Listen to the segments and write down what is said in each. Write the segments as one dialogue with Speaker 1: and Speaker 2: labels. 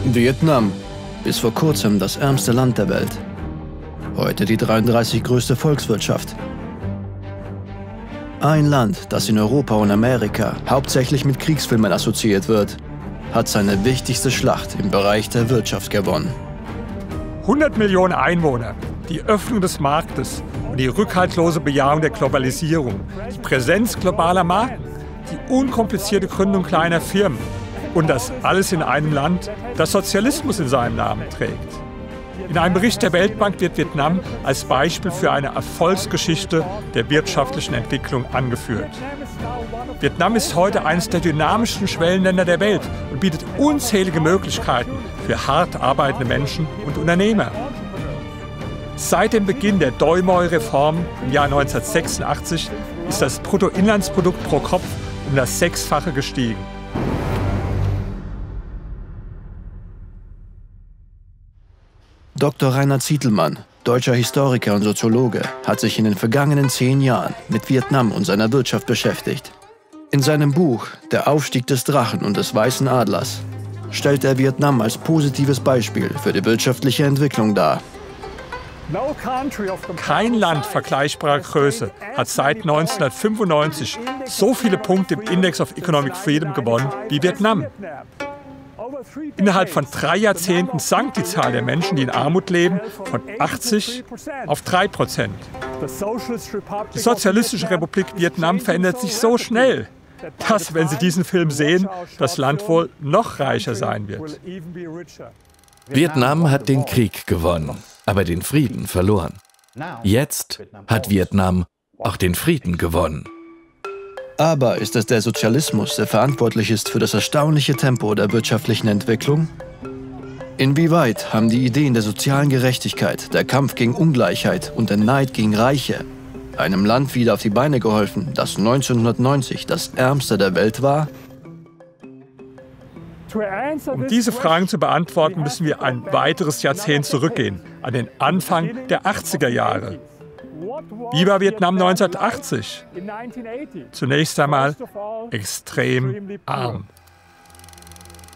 Speaker 1: Vietnam, bis vor kurzem das ärmste Land der Welt. Heute die 33 größte Volkswirtschaft. Ein Land, das in Europa und Amerika hauptsächlich mit Kriegsfilmen assoziiert wird, hat seine wichtigste Schlacht im Bereich der Wirtschaft gewonnen.
Speaker 2: 100 Millionen Einwohner, die Öffnung des Marktes und die rückhaltlose Bejahung der Globalisierung, die Präsenz globaler Marken, die unkomplizierte Gründung kleiner Firmen und das alles in einem Land, das Sozialismus in seinem Namen trägt. In einem Bericht der Weltbank wird Vietnam als Beispiel für eine Erfolgsgeschichte der wirtschaftlichen Entwicklung angeführt. Vietnam ist heute eines der dynamischsten Schwellenländer der Welt und bietet unzählige Möglichkeiten für hart arbeitende Menschen und Unternehmer. Seit dem Beginn der Doi Moi-Reform im Jahr 1986 ist das Bruttoinlandsprodukt pro Kopf um das 6-fache gestiegen.
Speaker 1: Dr. Rainer Zitelmann, deutscher Historiker und Soziologe, hat sich in den vergangenen 10 Jahren mit Vietnam und seiner Wirtschaft beschäftigt. In seinem Buch »Der Aufstieg des Drachen und des Weißen Adlers« stellt er Vietnam als positives Beispiel für die wirtschaftliche Entwicklung dar.
Speaker 2: Kein Land vergleichbarer Größe hat seit 1995 so viele Punkte im Index of Economic Freedom gewonnen wie Vietnam. Innerhalb von 3 Jahrzehnten sank die Zahl der Menschen, die in Armut leben, von 80 auf 3%. Die Sozialistische Republik Vietnam verändert sich so schnell, dass, wenn Sie diesen Film sehen, das Land wohl noch reicher sein wird.
Speaker 3: Vietnam hat den Krieg gewonnen, aber den Frieden verloren. Jetzt hat Vietnam auch den Frieden gewonnen.
Speaker 1: Aber ist es der Sozialismus, der verantwortlich ist für das erstaunliche Tempo der wirtschaftlichen Entwicklung? Inwieweit haben die Ideen der sozialen Gerechtigkeit, der Kampf gegen Ungleichheit und der Neid gegen Reiche einem Land wieder auf die Beine geholfen, das 1990 das ärmste der Welt war?
Speaker 2: Um diese Fragen zu beantworten, müssen wir ein weiteres Jahrzehnt zurückgehen, an den Anfang der 80er Jahre. Wie war Vietnam 1980? Zunächst einmal extrem arm.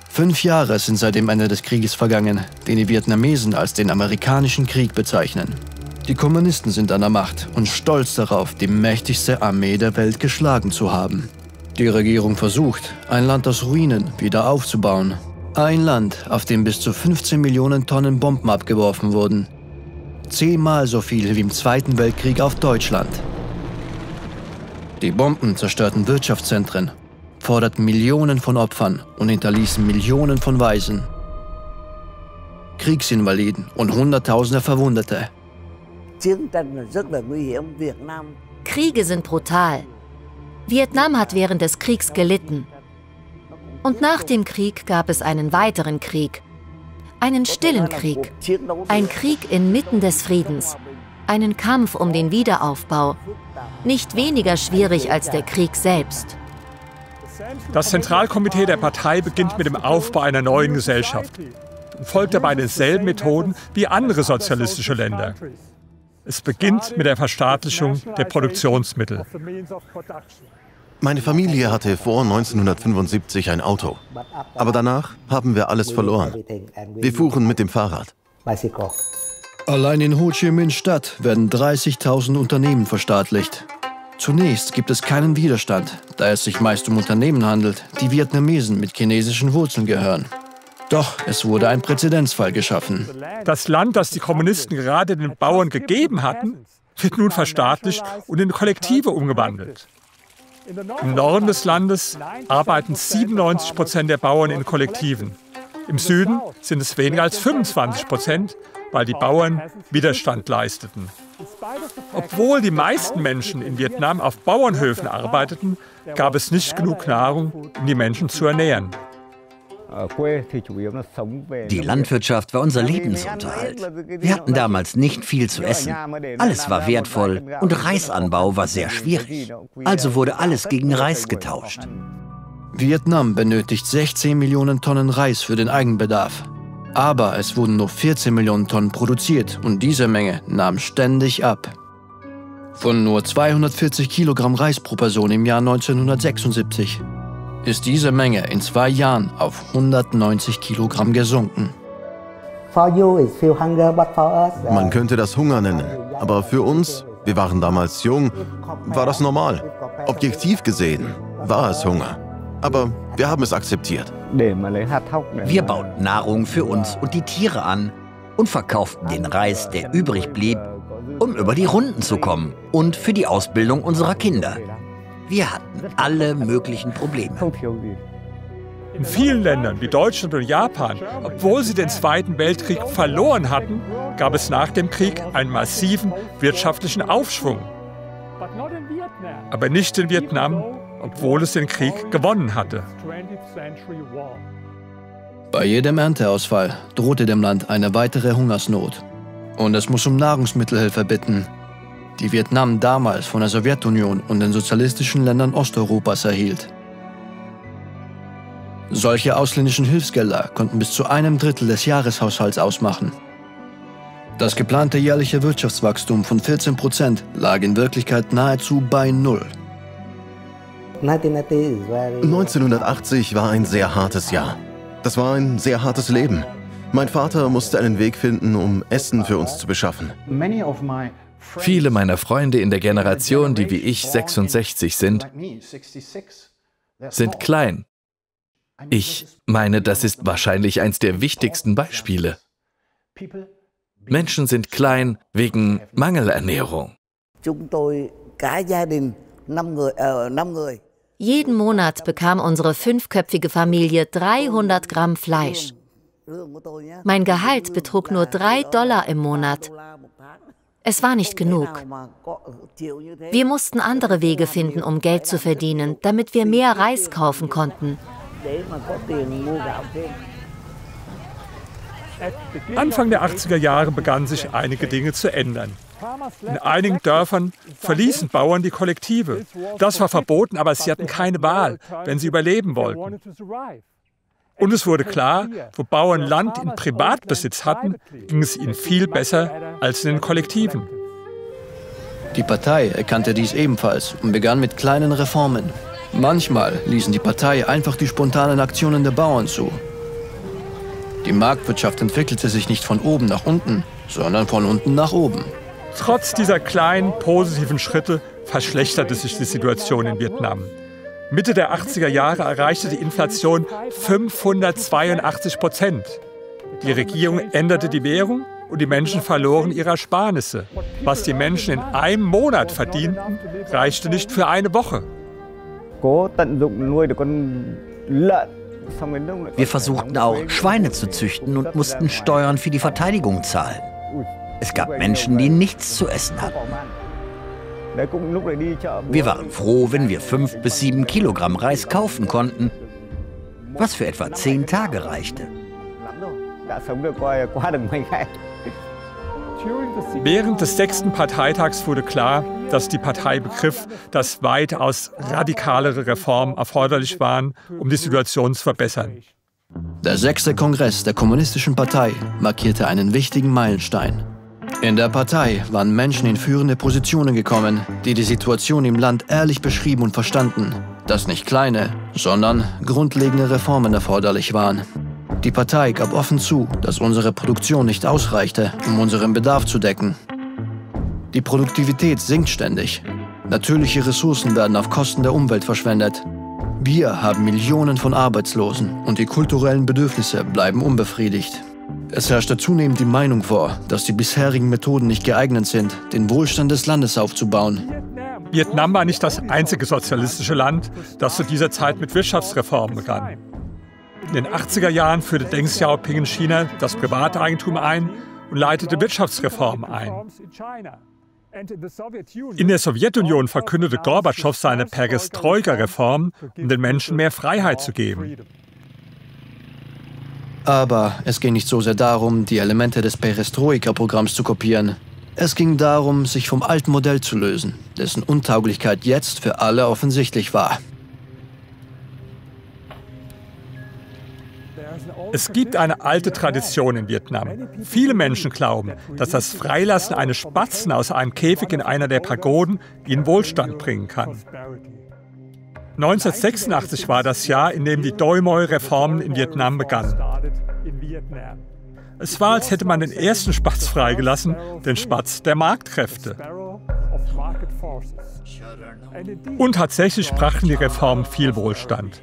Speaker 1: 5 Jahre sind seit dem Ende des Krieges vergangen, den die Vietnamesen als den amerikanischen Krieg bezeichnen. Die Kommunisten sind an der Macht und stolz darauf, die mächtigste Armee der Welt geschlagen zu haben. Die Regierung versucht, ein Land aus Ruinen wieder aufzubauen. Ein Land, auf dem bis zu 15 Millionen Tonnen Bomben abgeworfen wurden. 10-mal so viel wie im Zweiten Weltkrieg auf Deutschland. Die Bomben zerstörten Wirtschaftszentren, forderten Millionen von Opfern und hinterließen Millionen von Waisen, Kriegsinvaliden und Hunderttausende Verwundete.
Speaker 4: Kriege sind brutal. Vietnam hat während des Kriegs gelitten. Und nach dem Krieg gab es einen weiteren Krieg. Einen stillen Krieg. Ein Krieg inmitten des Friedens. Einen Kampf um den Wiederaufbau. Nicht weniger schwierig als der Krieg selbst.
Speaker 2: Das Zentralkomitee der Partei beginnt mit dem Aufbau einer neuen Gesellschaft und folgt dabei denselben Methoden wie andere sozialistische Länder. Es beginnt mit der Verstaatlichung der Produktionsmittel.
Speaker 5: Meine Familie hatte vor 1975 ein Auto, aber danach haben wir alles verloren. Wir fuhren mit dem Fahrrad.
Speaker 1: Allein in Ho Chi Minh Stadt werden 30.000 Unternehmen verstaatlicht. Zunächst gibt es keinen Widerstand, da es sich meist um Unternehmen handelt, die Vietnamesen mit chinesischen Wurzeln gehören. Doch es wurde ein Präzedenzfall geschaffen.
Speaker 2: Das Land, das die Kommunisten gerade den Bauern gegeben hatten, wird nun verstaatlicht und in Kollektive umgewandelt. Im Norden des Landes arbeiten 97% der Bauern in Kollektiven. Im Süden sind es weniger als 25%, weil die Bauern Widerstand leisteten. Obwohl die meisten Menschen in Vietnam auf Bauernhöfen arbeiteten, gab es nicht genug Nahrung, um die Menschen zu ernähren.
Speaker 6: Die Landwirtschaft war unser Lebensunterhalt. Wir hatten damals nicht viel zu essen. Alles war wertvoll und Reisanbau war sehr schwierig. Also wurde alles gegen Reis getauscht.
Speaker 1: Vietnam benötigt 16 Millionen Tonnen Reis für den Eigenbedarf. Aber es wurden nur 14 Millionen Tonnen produziert und diese Menge nahm ständig ab. Von nur 240 Kilogramm Reis pro Person im Jahr 1976 ist diese Menge in 2 Jahren auf 190 Kilogramm gesunken.
Speaker 5: Man könnte das Hunger nennen, aber für uns, wir waren damals jung, war das normal. Objektiv gesehen war es Hunger, aber wir haben es akzeptiert.
Speaker 6: Wir bauten Nahrung für uns und die Tiere an und verkauften den Reis, der übrig blieb, um über die Runden zu kommen und für die Ausbildung unserer Kinder. Wir hatten alle möglichen Probleme.
Speaker 2: In vielen Ländern wie Deutschland und Japan, obwohl sie den Zweiten Weltkrieg verloren hatten, gab es nach dem Krieg einen massiven wirtschaftlichen Aufschwung. Aber nicht in Vietnam, obwohl es den Krieg gewonnen hatte.
Speaker 1: Bei jedem Ernteausfall drohte dem Land eine weitere Hungersnot. Und es muss um Nahrungsmittelhilfe bitten, die Vietnam damals von der Sowjetunion und den sozialistischen Ländern Osteuropas erhielt. Solche ausländischen Hilfsgelder konnten bis zu 1/3 des Jahreshaushalts ausmachen. Das geplante jährliche Wirtschaftswachstum von 14% lag in Wirklichkeit nahezu bei 0.
Speaker 5: 1980 war ein sehr hartes Jahr. Das war ein sehr hartes Leben. Mein Vater musste einen Weg finden, um Essen für uns zu beschaffen.
Speaker 3: Viele meiner Freunde in der Generation, die wie ich 66 sind klein. Ich meine, das ist wahrscheinlich eins der wichtigsten Beispiele. Menschen sind klein wegen Mangelernährung.
Speaker 4: Jeden Monat bekam unsere 5-köpfige Familie 300 Gramm Fleisch. Mein Gehalt betrug nur $3 im Monat. Es war nicht genug. Wir mussten andere Wege finden, um Geld zu verdienen, damit wir mehr Reis kaufen konnten.
Speaker 2: Anfang der 80er Jahre begannen sich einige Dinge zu ändern. In einigen Dörfern verließen Bauern die Kollektive. Das war verboten, aber sie hatten keine Wahl, wenn sie überleben wollten. Und es wurde klar, wo Bauern Land in Privatbesitz hatten, ging es ihnen viel besser als in den Kollektiven.
Speaker 1: Die Partei erkannte dies ebenfalls und begann mit kleinen Reformen. Manchmal ließen die Partei einfach die spontanen Aktionen der Bauern zu. Die Marktwirtschaft entwickelte sich nicht von oben nach unten, sondern von unten nach oben.
Speaker 2: Trotz dieser kleinen positiven Schritte verschlechterte sich die Situation in Vietnam. Mitte der 80er Jahre erreichte die Inflation 582%. Die Regierung änderte die Währung und die Menschen verloren ihre Ersparnisse. Was die Menschen in einem Monat verdienten, reichte nicht für eine Woche.
Speaker 6: Wir versuchten auch, Schweine zu züchten und mussten Steuern für die Verteidigung zahlen. Es gab Menschen, die nichts zu essen hatten. Wir waren froh, wenn wir 5 bis 7 Kilogramm Reis kaufen konnten, was für etwa 10 Tage reichte.
Speaker 2: Während des 6. Parteitags wurde klar, dass die Partei begriff, dass weitaus radikalere Reformen erforderlich waren, um die Situation zu verbessern.
Speaker 1: Der 6. Kongress der Kommunistischen Partei markierte einen wichtigen Meilenstein. In der Partei waren Menschen in führende Positionen gekommen, die die Situation im Land ehrlich beschrieben und verstanden, dass nicht kleine, sondern grundlegende Reformen erforderlich waren. Die Partei gab offen zu, dass unsere Produktion nicht ausreichte, um unseren Bedarf zu decken. Die Produktivität sinkt ständig. Natürliche Ressourcen werden auf Kosten der Umwelt verschwendet. Wir haben Millionen von Arbeitslosen und die kulturellen Bedürfnisse bleiben unbefriedigt. Es herrschte zunehmend die Meinung vor, dass die bisherigen Methoden nicht geeignet sind, den Wohlstand des Landes aufzubauen.
Speaker 2: Vietnam war nicht das einzige sozialistische Land, das zu dieser Zeit mit Wirtschaftsreformen begann. In den 80er Jahren führte Deng Xiaoping in China das Privateigentum ein und leitete Wirtschaftsreformen ein. In der Sowjetunion verkündete Gorbatschow seine Perestroika-Reform, um den Menschen mehr Freiheit zu geben.
Speaker 1: Aber es ging nicht so sehr darum, die Elemente des Perestroika-Programms zu kopieren. Es ging darum, sich vom alten Modell zu lösen, dessen Untauglichkeit jetzt für alle offensichtlich war.
Speaker 2: Es gibt eine alte Tradition in Vietnam. Viele Menschen glauben, dass das Freilassen eines Spatzen aus einem Käfig in einer der Pagoden ihnen Wohlstand bringen kann. 1986 war das Jahr, in dem die Doi Moi-Reformen in Vietnam begannen. Es war, als hätte man den ersten Spatz freigelassen, den Spatz der Marktkräfte. Und tatsächlich brachten die Reformen viel Wohlstand.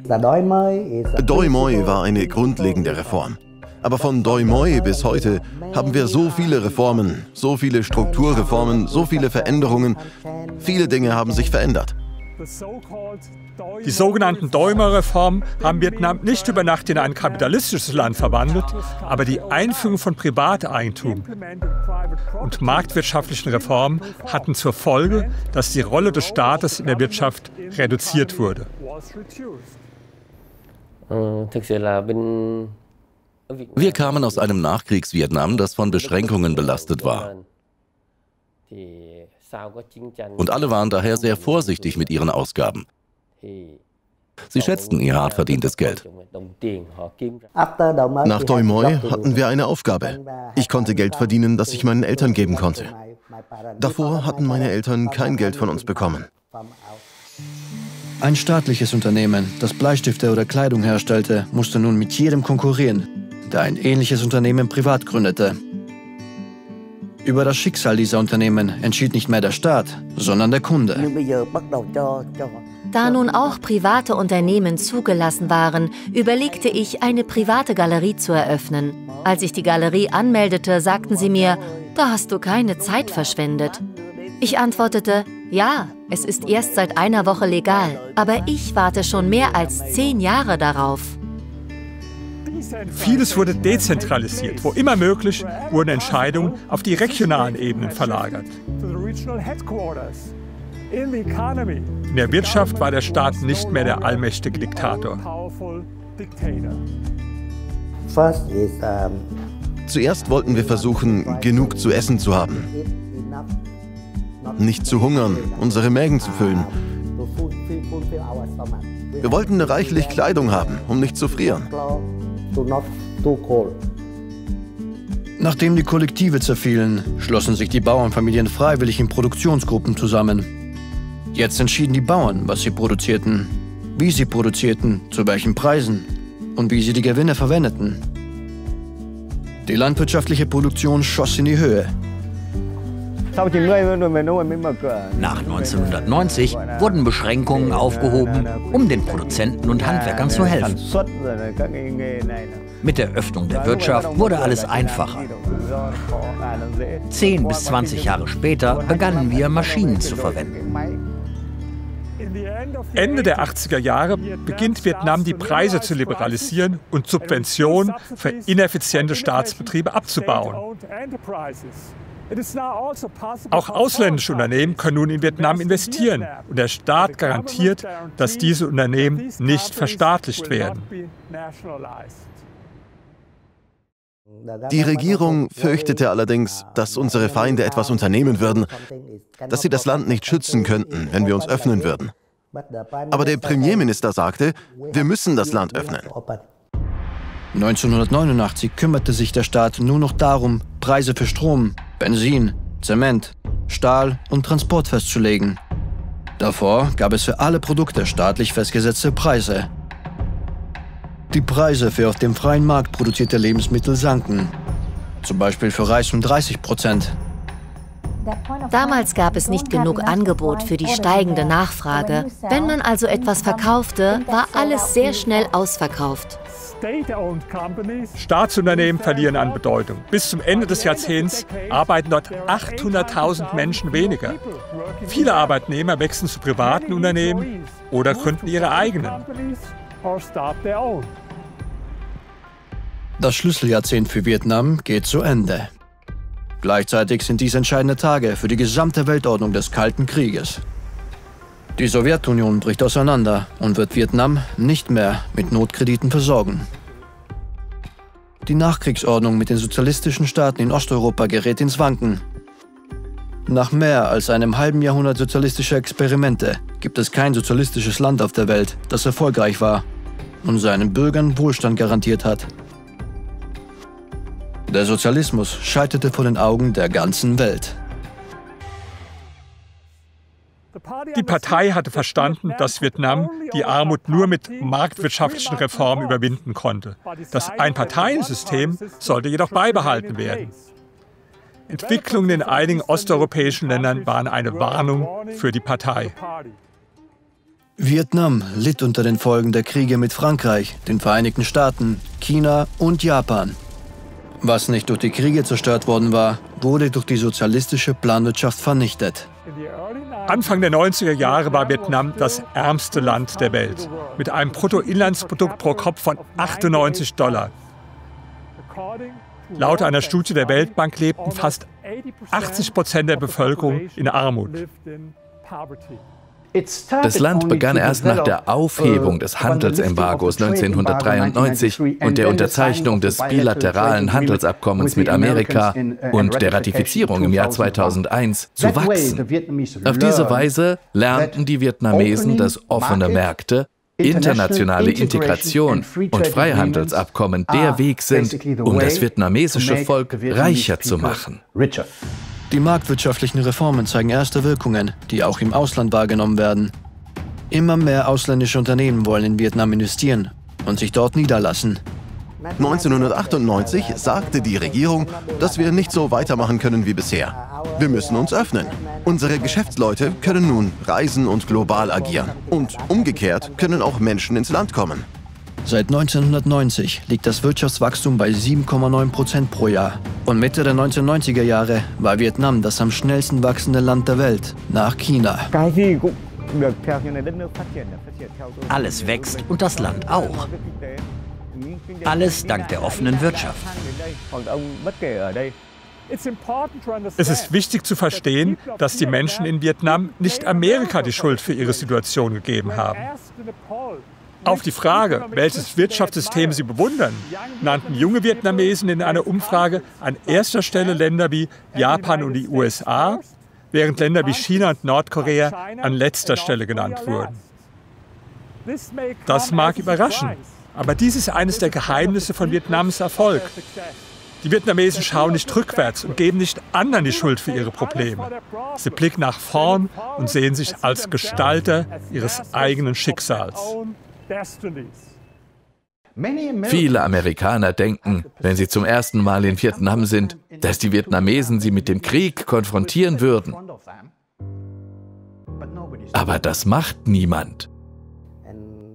Speaker 5: Doi Moi war eine grundlegende Reform. Aber von Doi Moi bis heute haben wir so viele Reformen, so viele Strukturreformen, so viele Veränderungen. Viele Dinge haben sich verändert.
Speaker 2: Die sogenannten Doi Moi-Reformen haben Vietnam nicht über Nacht in ein kapitalistisches Land verwandelt, aber die Einführung von Privateigentum und marktwirtschaftlichen Reformen hatten zur Folge, dass die Rolle des Staates in der Wirtschaft reduziert wurde.
Speaker 3: Wir kamen aus einem Nachkriegs-Vietnam, das von Beschränkungen belastet war. Und alle waren daher sehr vorsichtig mit ihren Ausgaben. Sie schätzten ihr hart verdientes Geld.
Speaker 5: Nach Doi Moi hatten wir eine Aufgabe. Ich konnte Geld verdienen, das ich meinen Eltern geben konnte. Davor hatten meine Eltern kein Geld von uns bekommen.
Speaker 1: Ein staatliches Unternehmen, das Bleistifte oder Kleidung herstellte, musste nun mit jedem konkurrieren, der ein ähnliches Unternehmen privat gründete. Über das Schicksal dieser Unternehmen entschied nicht mehr der Staat, sondern der Kunde.
Speaker 4: Da nun auch private Unternehmen zugelassen waren, überlegte ich, eine private Galerie zu eröffnen. Als ich die Galerie anmeldete, sagten sie mir, da hast du keine Zeit verschwendet. Ich antwortete, ja, es ist erst seit einer Woche legal, aber ich warte schon mehr als 10 Jahre darauf.
Speaker 2: Vieles wurde dezentralisiert. Wo immer möglich, wurden Entscheidungen auf die regionalen Ebenen verlagert. In der Wirtschaft war der Staat nicht mehr der allmächtige Diktator.
Speaker 5: Zuerst wollten wir versuchen, genug zu essen zu haben. Nicht zu hungern, unsere Mägen zu füllen. Wir wollten reichlich Kleidung haben, um nicht zu frieren.
Speaker 1: Nachdem die Kollektive zerfielen, schlossen sich die Bauernfamilien freiwillig in Produktionsgruppen zusammen. Jetzt entschieden die Bauern, was sie produzierten, wie sie produzierten, zu welchen Preisen und wie sie die Gewinne verwendeten. Die landwirtschaftliche Produktion schoss in die Höhe.
Speaker 6: Nach 1990 wurden Beschränkungen aufgehoben, um den Produzenten und Handwerkern zu helfen. Mit der Öffnung der Wirtschaft wurde alles einfacher. 10 bis 20 Jahre später begannen wir, Maschinen zu verwenden.
Speaker 2: Ende der 80er Jahre beginnt Vietnam, die Preise zu liberalisieren und Subventionen für ineffiziente Staatsbetriebe abzubauen. Auch ausländische Unternehmen können nun in Vietnam investieren und der Staat garantiert, dass diese Unternehmen nicht verstaatlicht werden.
Speaker 5: Die Regierung fürchtete allerdings, dass unsere Feinde etwas unternehmen würden, dass sie das Land nicht schützen könnten, wenn wir uns öffnen würden. Aber der Premierminister sagte, wir müssen das Land öffnen.
Speaker 1: 1989 kümmerte sich der Staat nur noch darum, Preise für Strom, Benzin, Zement, Stahl und Transport festzulegen. Davor gab es für alle Produkte staatlich festgesetzte Preise. Die Preise für auf dem freien Markt produzierte Lebensmittel sanken, zum Beispiel für Reis um 30%.
Speaker 4: Damals gab es nicht genug Angebot für die steigende Nachfrage. Wenn man also etwas verkaufte, war alles sehr schnell ausverkauft.
Speaker 2: Staatsunternehmen verlieren an Bedeutung. Bis zum Ende des Jahrzehnts arbeiten dort 800.000 Menschen weniger. Viele Arbeitnehmer wechseln zu privaten Unternehmen oder gründen ihre eigenen.
Speaker 1: Das Schlüsseljahrzehnt für Vietnam geht zu Ende. Gleichzeitig sind dies entscheidende Tage für die gesamte Weltordnung des Kalten Krieges. Die Sowjetunion bricht auseinander und wird Vietnam nicht mehr mit Notkrediten versorgen. Die Nachkriegsordnung mit den sozialistischen Staaten in Osteuropa gerät ins Wanken. Nach mehr als einem halben Jahrhundert sozialistischer Experimente gibt es kein sozialistisches Land auf der Welt, das erfolgreich war und seinen Bürgern Wohlstand garantiert hat. Der Sozialismus scheiterte vor den Augen der ganzen Welt.
Speaker 2: Die Partei hatte verstanden, dass Vietnam die Armut nur mit marktwirtschaftlichen Reformen überwinden konnte. Das Einparteiensystem sollte jedoch beibehalten werden. Entwicklungen in einigen osteuropäischen Ländern waren eine Warnung für die Partei.
Speaker 1: Vietnam litt unter den Folgen der Kriege mit Frankreich, den Vereinigten Staaten, China und Japan. Was nicht durch die Kriege zerstört worden war, wurde durch die sozialistische Planwirtschaft vernichtet.
Speaker 2: Anfang der 90er Jahre war Vietnam das ärmste Land der Welt, mit einem Bruttoinlandsprodukt pro Kopf von $98. Laut einer Studie der Weltbank lebten fast 80% der Bevölkerung in Armut.
Speaker 3: Das Land begann erst nach der Aufhebung des Handelsembargos 1993 und der Unterzeichnung des bilateralen Handelsabkommens mit Amerika und der Ratifizierung im Jahr 2001 zu wachsen. Auf diese Weise lernten die Vietnamesen, dass offene Märkte, internationale Integration und Freihandelsabkommen der Weg sind, um das vietnamesische Volk reicher zu machen.
Speaker 1: Die marktwirtschaftlichen Reformen zeigen erste Wirkungen, die auch im Ausland wahrgenommen werden. Immer mehr ausländische Unternehmen wollen in Vietnam investieren und sich dort niederlassen.
Speaker 5: 1998 sagte die Regierung, dass wir nicht so weitermachen können wie bisher. Wir müssen uns öffnen. Unsere Geschäftsleute können nun reisen und global agieren. Und umgekehrt können auch Menschen ins Land kommen.
Speaker 1: Seit 1990 liegt das Wirtschaftswachstum bei 7,9% pro Jahr. Und Mitte der 1990er Jahre war Vietnam das am schnellsten wachsende Land der Welt, nach China.
Speaker 6: Alles wächst und das Land auch. Alles dank der offenen Wirtschaft.
Speaker 2: Es ist wichtig zu verstehen, dass die Menschen in Vietnam nicht Amerika die Schuld für ihre Situation gegeben haben. Auf die Frage, welches Wirtschaftssystem sie bewundern, nannten junge Vietnamesen in einer Umfrage an erster Stelle Länder wie Japan und die USA, während Länder wie China und Nordkorea an letzter Stelle genannt wurden. Das mag überraschen, aber dies ist eines der Geheimnisse von Vietnams Erfolg. Die Vietnamesen schauen nicht rückwärts und geben nicht anderen die Schuld für ihre Probleme. Sie blicken nach vorn und sehen sich als Gestalter ihres eigenen Schicksals.
Speaker 3: Viele Amerikaner denken, wenn sie zum ersten Mal in Vietnam sind, dass die Vietnamesen sie mit dem Krieg konfrontieren würden. Aber das macht niemand.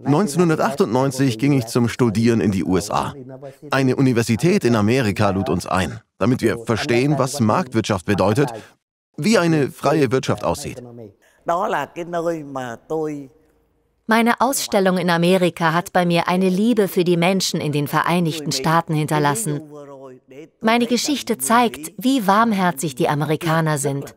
Speaker 5: 1998 ging ich zum Studieren in die USA. Eine Universität in Amerika lud uns ein, damit wir verstehen, was Marktwirtschaft bedeutet, wie eine freie Wirtschaft aussieht.
Speaker 4: Meine Ausstellung in Amerika hat bei mir eine Liebe für die Menschen in den Vereinigten Staaten hinterlassen. Meine Geschichte zeigt, wie warmherzig die Amerikaner sind.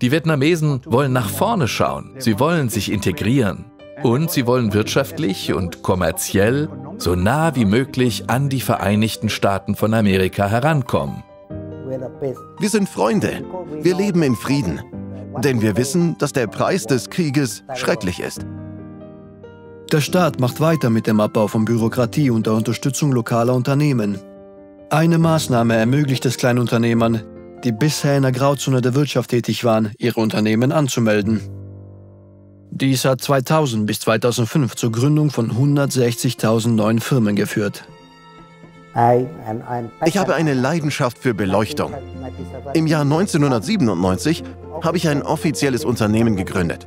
Speaker 3: Die Vietnamesen wollen nach vorne schauen, sie wollen sich integrieren und sie wollen wirtschaftlich und kommerziell so nah wie möglich an die Vereinigten Staaten von Amerika herankommen.
Speaker 5: Wir sind Freunde, wir leben in Frieden. Denn wir wissen, dass der Preis des Krieges schrecklich ist.
Speaker 1: Der Staat macht weiter mit dem Abbau von Bürokratie und der Unterstützung lokaler Unternehmen. Eine Maßnahme ermöglicht es Kleinunternehmern, die bisher in der Grauzone der Wirtschaft tätig waren, ihre Unternehmen anzumelden. Dies hat 2000 bis 2005 zur Gründung von 160.000 neuen Firmen geführt.
Speaker 5: Ich habe eine Leidenschaft für Beleuchtung. Im Jahr 1997 habe ich ein offizielles Unternehmen gegründet,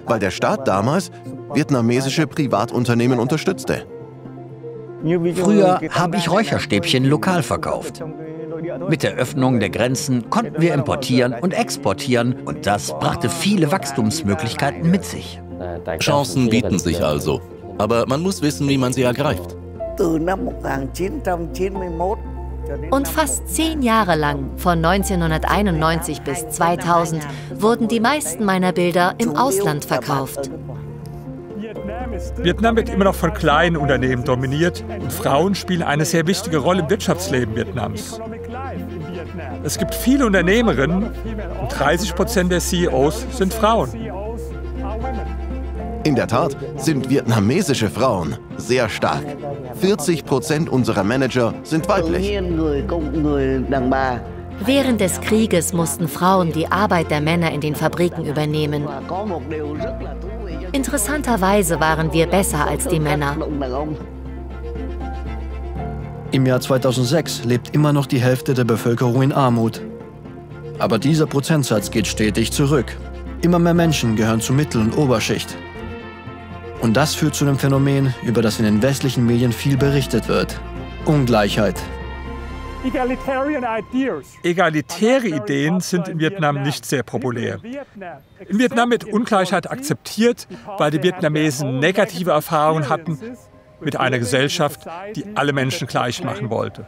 Speaker 5: weil der Staat damals vietnamesische Privatunternehmen unterstützte.
Speaker 6: Früher habe ich Räucherstäbchen lokal verkauft. Mit der Öffnung der Grenzen konnten wir importieren und exportieren und das brachte viele Wachstumsmöglichkeiten mit sich.
Speaker 7: Chancen bieten sich also, aber man muss wissen, wie man sie ergreift.
Speaker 4: Und fast 10 Jahre lang, von 1991 bis 2000, wurden die meisten meiner Bilder im Ausland verkauft.
Speaker 2: Vietnam wird immer noch von kleinen Unternehmen dominiert und Frauen spielen eine sehr wichtige Rolle im Wirtschaftsleben Vietnams. Es gibt viele Unternehmerinnen und 30% der CEOs sind Frauen.
Speaker 5: In der Tat sind vietnamesische Frauen sehr stark. 40% unserer Manager sind weiblich.
Speaker 4: Während des Krieges mussten Frauen die Arbeit der Männer in den Fabriken übernehmen. Interessanterweise waren wir besser als die Männer.
Speaker 1: Im Jahr 2006 lebt immer noch die Hälfte der Bevölkerung in Armut. Aber dieser Prozentsatz geht stetig zurück. Immer mehr Menschen gehören zur Mittel- und Oberschicht. Und das führt zu einem Phänomen, über das in den westlichen Medien viel berichtet wird: Ungleichheit.
Speaker 2: Egalitäre Ideen sind in Vietnam nicht sehr populär. In Vietnam wird Ungleichheit akzeptiert, weil die Vietnamesen negative Erfahrungen hatten mit einer Gesellschaft, die alle Menschen gleich machen wollte.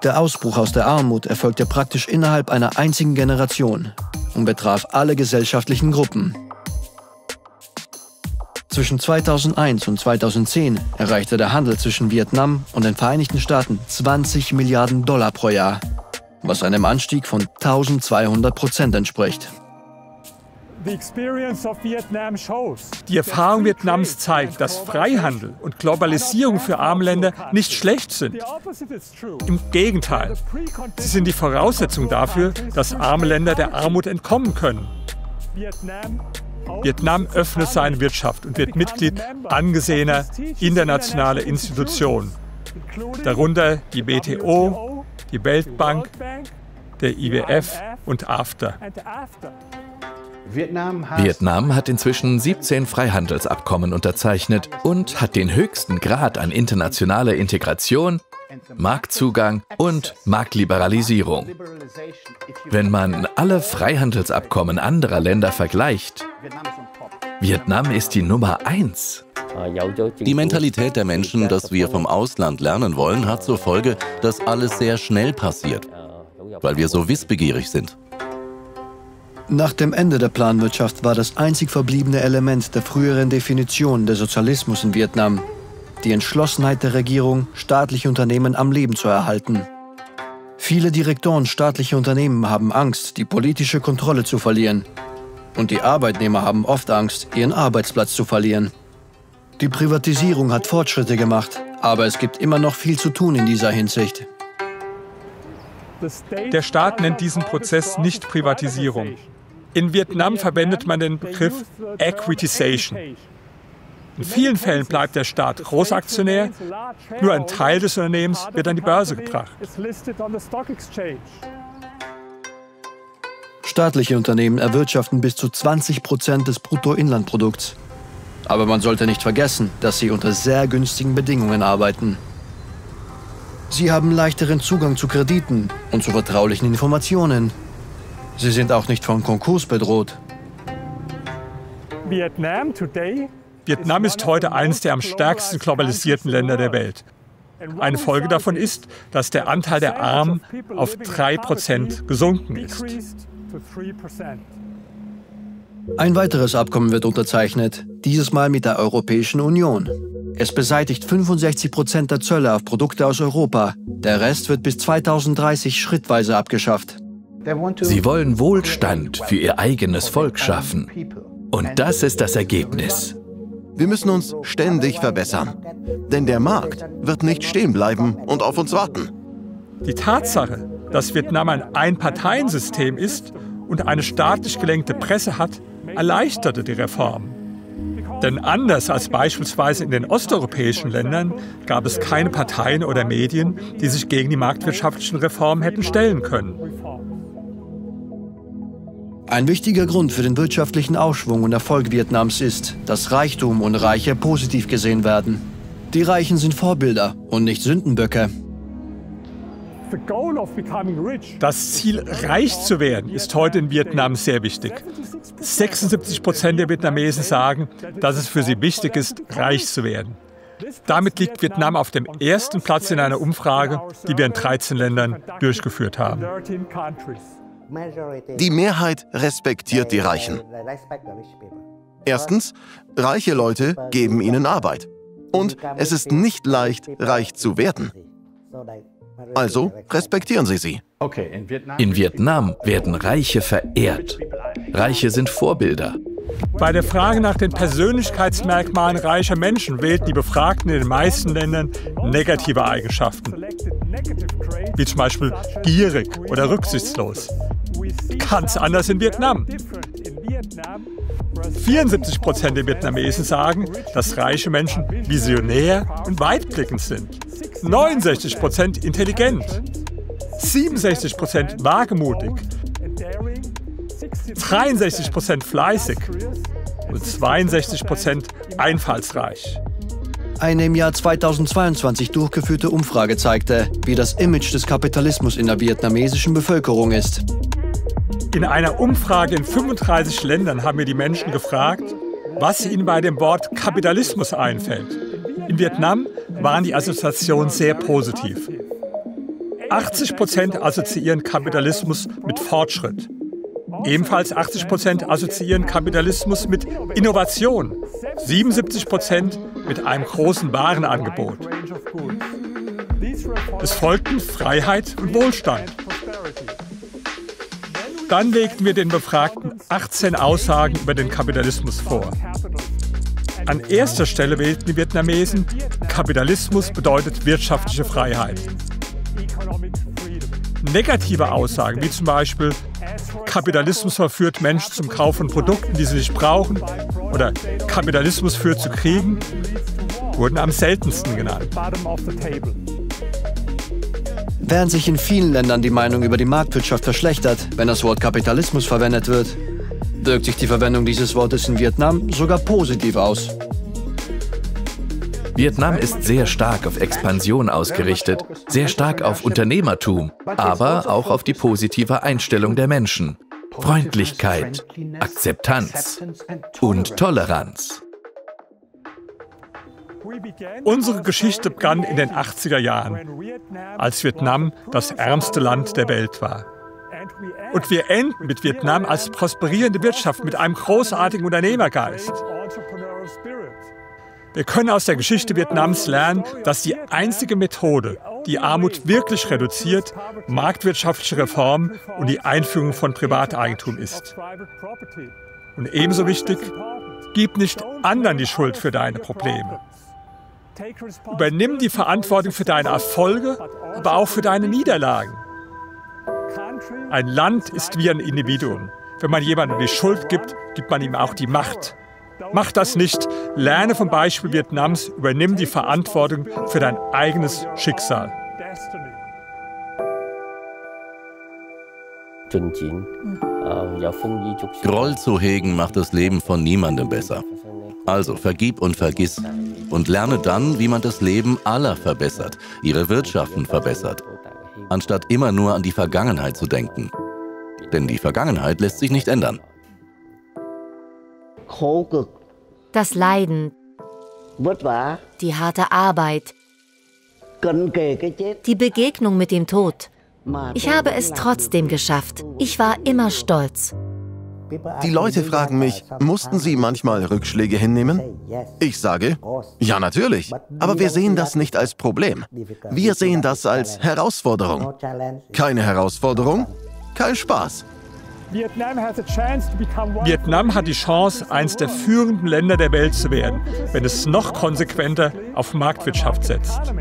Speaker 1: Der Ausbruch aus der Armut erfolgte praktisch innerhalb einer einzigen Generation und betraf alle gesellschaftlichen Gruppen. Zwischen 2001 und 2010 erreichte der Handel zwischen Vietnam und den Vereinigten Staaten 20 Milliarden Dollar pro Jahr, was einem Anstieg von 1200% entspricht.
Speaker 2: Die Erfahrung Vietnams zeigt, dass Freihandel und Globalisierung für arme Länder nicht schlecht sind. Im Gegenteil, sie sind die Voraussetzung dafür, dass arme Länder der Armut entkommen können. Vietnam öffnet seine Wirtschaft und wird Mitglied angesehener internationaler Institutionen, darunter die WTO, die Weltbank, der IWF und AFTA.
Speaker 3: Vietnam hat inzwischen 17 Freihandelsabkommen unterzeichnet und hat den höchsten Grad an internationaler Integration, Marktzugang und Marktliberalisierung. Wenn man alle Freihandelsabkommen anderer Länder vergleicht, Vietnam ist die Nummer 1.
Speaker 7: Die Mentalität der Menschen, dass wir vom Ausland lernen wollen, hat zur Folge, dass alles sehr schnell passiert, weil wir so wissbegierig sind.
Speaker 1: Nach dem Ende der Planwirtschaft war das einzig verbliebene Element der früheren Definition des Sozialismus in Vietnam die Entschlossenheit der Regierung, staatliche Unternehmen am Leben zu erhalten. Viele Direktoren staatlicher Unternehmen haben Angst, die politische Kontrolle zu verlieren. Und die Arbeitnehmer haben oft Angst, ihren Arbeitsplatz zu verlieren. Die Privatisierung hat Fortschritte gemacht, aber es gibt immer noch viel zu tun in dieser Hinsicht.
Speaker 2: Der Staat nennt diesen Prozess nicht Privatisierung. In Vietnam verwendet man den Begriff Equitization. In vielen Fällen bleibt der Staat Großaktionär, nur ein Teil des Unternehmens wird an die Börse gebracht.
Speaker 1: Staatliche Unternehmen erwirtschaften bis zu 20% des Bruttoinlandprodukts. Aber man sollte nicht vergessen, dass sie unter sehr günstigen Bedingungen arbeiten. Sie haben leichteren Zugang zu Krediten und zu vertraulichen Informationen. Sie sind auch nicht von Konkurs bedroht.
Speaker 2: Vietnam ist heute eines der am stärksten globalisierten Länder der Welt. Eine Folge davon ist, dass der Anteil der Armen auf 3% gesunken ist.
Speaker 1: Ein weiteres Abkommen wird unterzeichnet, dieses Mal mit der Europäischen Union. Es beseitigt 65% der Zölle auf Produkte aus Europa. Der Rest wird bis 2030 schrittweise abgeschafft.
Speaker 3: Sie wollen Wohlstand für ihr eigenes Volk schaffen. Und das ist das Ergebnis.
Speaker 5: Wir müssen uns ständig verbessern. Denn der Markt wird nicht stehen bleiben und auf uns warten.
Speaker 2: Die Tatsache, dass Vietnam ein Einparteiensystem ist und eine staatlich gelenkte Presse hat, erleichterte die Reform. Denn anders als beispielsweise in den osteuropäischen Ländern gab es keine Parteien oder Medien, die sich gegen die marktwirtschaftlichen Reformen hätten stellen können.
Speaker 1: Ein wichtiger Grund für den wirtschaftlichen Aufschwung und Erfolg Vietnams ist, dass Reichtum und Reiche positiv gesehen werden. Die Reichen sind Vorbilder und nicht Sündenböcke.
Speaker 2: Das Ziel, reich zu werden, ist heute in Vietnam sehr wichtig. 76% der Vietnamesen sagen, dass es für sie wichtig ist, reich zu werden. Damit liegt Vietnam auf dem ersten Platz in einer Umfrage, die wir in 13 Ländern durchgeführt haben.
Speaker 5: Die Mehrheit respektiert die Reichen. Erstens, reiche Leute geben ihnen Arbeit. Und es ist nicht leicht, reich zu werden. Also respektieren Sie sie.
Speaker 3: In Vietnam werden Reiche verehrt. Reiche sind Vorbilder.
Speaker 2: Bei der Frage nach den Persönlichkeitsmerkmalen reicher Menschen wählten die Befragten in den meisten Ländern negative Eigenschaften. wie zum Beispiel gierig oder rücksichtslos. Ganz anders in Vietnam. 74% der Vietnamesen sagen, dass reiche Menschen visionär und weitblickend sind. 69% intelligent. 67% wagemutig. 63% fleißig. Und 62% einfallsreich.
Speaker 1: Eine im Jahr 2022 durchgeführte Umfrage zeigte, wie das Image des Kapitalismus in der vietnamesischen Bevölkerung ist.
Speaker 2: In einer Umfrage in 35 Ländern haben wir die Menschen gefragt, was ihnen bei dem Wort Kapitalismus einfällt. In Vietnam waren die Assoziationen sehr positiv. 80% assoziieren Kapitalismus mit Fortschritt. Ebenfalls 80% assoziieren Kapitalismus mit Innovation. 77% mit einem großen Warenangebot. Es folgten Freiheit und Wohlstand. Dann legten wir den Befragten 18 Aussagen über den Kapitalismus vor. An erster Stelle wählten die Vietnamesen, Kapitalismus bedeutet wirtschaftliche Freiheit. Negative Aussagen, wie zum Beispiel, Kapitalismus verführt Menschen zum Kauf von Produkten, die sie nicht brauchen, oder Kapitalismus führt zu Kriegen, wurden am seltensten genannt.
Speaker 1: Während sich in vielen Ländern die Meinung über die Marktwirtschaft verschlechtert, wenn das Wort Kapitalismus verwendet wird, wirkt sich die Verwendung dieses Wortes in Vietnam sogar positiv aus.
Speaker 3: Vietnam ist sehr stark auf Expansion ausgerichtet, sehr stark auf Unternehmertum, aber auch auf die positive Einstellung der Menschen. Freundlichkeit, Akzeptanz und Toleranz.
Speaker 2: Unsere Geschichte begann in den 80er Jahren, als Vietnam das ärmste Land der Welt war. Und wir enden mit Vietnam als prosperierende Wirtschaft mit einem großartigen Unternehmergeist. Wir können aus der Geschichte Vietnams lernen, dass die einzige Methode, die Armut wirklich reduziert, marktwirtschaftliche Reformen und die Einführung von Privateigentum ist. Und ebenso wichtig, gib nicht anderen die Schuld für deine Probleme. Übernimm die Verantwortung für deine Erfolge, aber auch für deine Niederlagen. Ein Land ist wie ein Individuum. Wenn man jemandem die Schuld gibt, gibt man ihm auch die Macht. Mach das nicht. Lerne vom Beispiel Vietnams, übernimm die Verantwortung für dein eigenes Schicksal.
Speaker 7: Groll zu hegen macht das Leben von niemandem besser. Also vergib und vergiss und lerne dann, wie man das Leben aller verbessert, ihre Wirtschaften verbessert, anstatt immer nur an die Vergangenheit zu denken. Denn die Vergangenheit lässt sich nicht ändern.
Speaker 4: Das Leiden, die harte Arbeit, die Begegnung mit dem Tod. Ich habe es trotzdem geschafft. Ich war immer stolz.
Speaker 5: Die Leute fragen mich, mussten Sie manchmal Rückschläge hinnehmen? Ich sage, ja natürlich, aber wir sehen das nicht als Problem. Wir sehen das als Herausforderung. Keine Herausforderung, kein Spaß.
Speaker 2: Vietnam hat die Chance, eines der führenden Länder der Welt zu werden, wenn es noch konsequenter auf Marktwirtschaft setzt.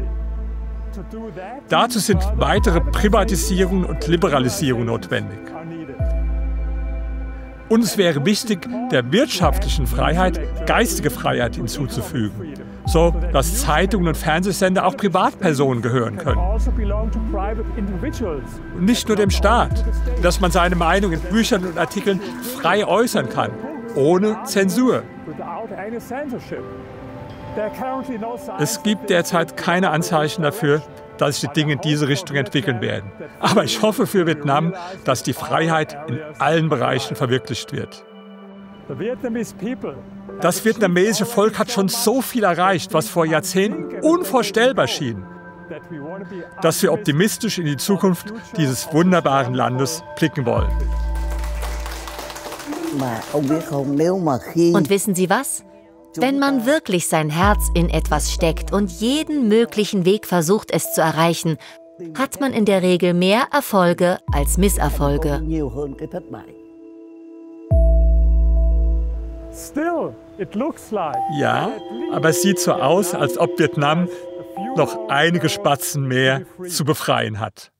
Speaker 2: Dazu sind weitere Privatisierungen und Liberalisierungen notwendig. Und es wäre wichtig, der wirtschaftlichen Freiheit geistige Freiheit hinzuzufügen, so dass Zeitungen und Fernsehsender auch Privatpersonen gehören können. Und nicht nur dem Staat, dass man seine Meinung in Büchern und Artikeln frei äußern kann, ohne Zensur. Es gibt derzeit keine Anzeichen dafür, dass sich die Dinge in diese Richtung entwickeln werden. Aber ich hoffe für Vietnam, dass die Freiheit in allen Bereichen verwirklicht wird. Das vietnamesische Volk hat schon so viel erreicht, was vor Jahrzehnten unvorstellbar schien, dass wir optimistisch in die Zukunft dieses wunderbaren Landes blicken wollen.
Speaker 4: Und wissen Sie was? Wenn man wirklich sein Herz in etwas steckt und jeden möglichen Weg versucht, es zu erreichen, hat man in der Regel mehr Erfolge als Misserfolge.
Speaker 2: Ja, aber es sieht so aus, als ob Vietnam noch einige Spatzen mehr zu befreien hat.